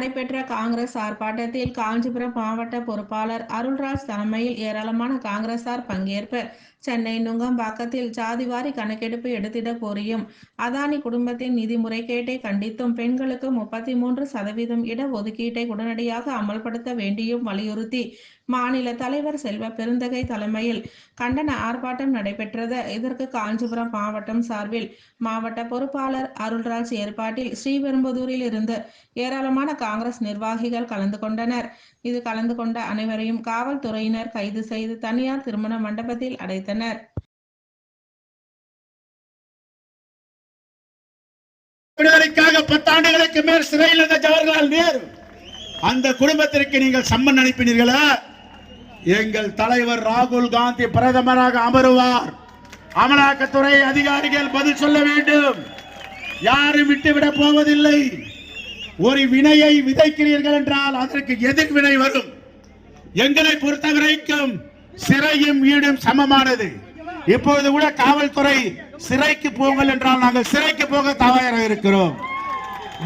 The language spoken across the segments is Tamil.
நடைபெற்ற காங்கிரஸ் ஆர்ப்பாட்டத்தில் காஞ்சிபுரம் மாவட்ட பொறுப்பாளர் அருள்ராஜ் தலைமையில் ஏராளமான காங்கிரசார் பங்கேற்பு. சென்னை நுங்கம்பாக்கத்தில் ஜாதிவாரி கணக்கெடுப்பு எடுத்திட கோரியும், அதானி குடும்பத்தின் நிதி முறைகேட்டை கண்டித்தும், பெண்களுக்கு 33% இடஒதுக்கீட்டை உடனடியாக அமல்படுத்த வேண்டியும் வலியுறுத்தி மாநில தலைவர் செல்வ பெருந்தகை தலைமையில் கண்டன ஆர்ப்பாட்டம் நடைபெற்றது. இதற்கு காஞ்சிபுரம் மாவட்டம் சார்பில் மாவட்ட பொறுப்பாளர் அருள்ராஜ் ஏற்பாட்டில் ஸ்ரீபெரும்புதூரில் இருந்து ஏராளமான காங்கிரஸ் நிர்வாகிகள் கலந்து கொண்டனர். இது கலந்து கொண்ட அனைவரையும் காவல்துறையினர் கைது செய்து தனியார் திருமண மண்டபத்தில் அடைத்தனர். விடுதலைக்காக 10 ஆண்டுகளுக்கு மேல் சிறையில் இருந்த ஜவஹர்லால் நேரு அந்த குடும்பத்திற்கு நீங்கள் சம்மன் அனுப்பினீர்களா? எங்கள் தலைவர் ராகுல் காந்தி பிரதமராக அமருவார். அமலாக்கத்துறை அதிகாரிகள் பதில் சொல்ல வேண்டும். யாரும் விட்டுவிடப் போவதில்லை. ஒரு வினையை விதைக்கிறீர்கள் என்றால் அதற்கு எதிர்வினை வரும். எங்களை பொறுத்தவரைக்கும் சிறையும் வீடும் சமமானது. இப்போது கூட காவல்துறை சிறைக்கு போங்கள் என்றால் நாங்கள் சிறைக்கு போக தயாராக இருக்கிறோம்.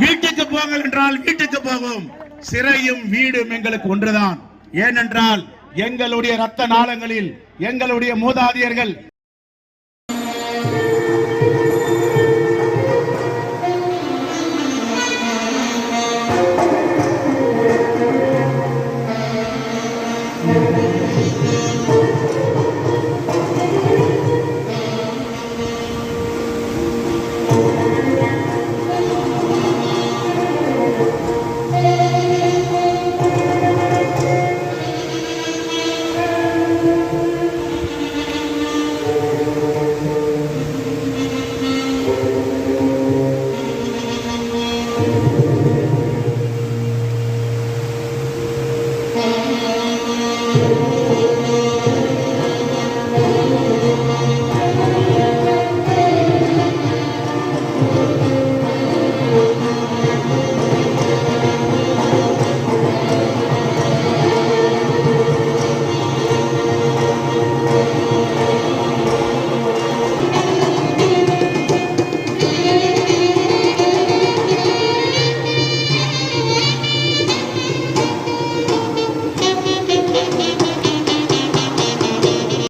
வீட்டுக்கு போங்கள் என்றால் வீட்டுக்கு போவோம். சிறையும் வீடும் எங்களுக்கு ஒன்றுதான். ஏனென்றால் எங்களுடைய ரத்த நாளங்களில் எங்களுடைய மூதாதையர்கள்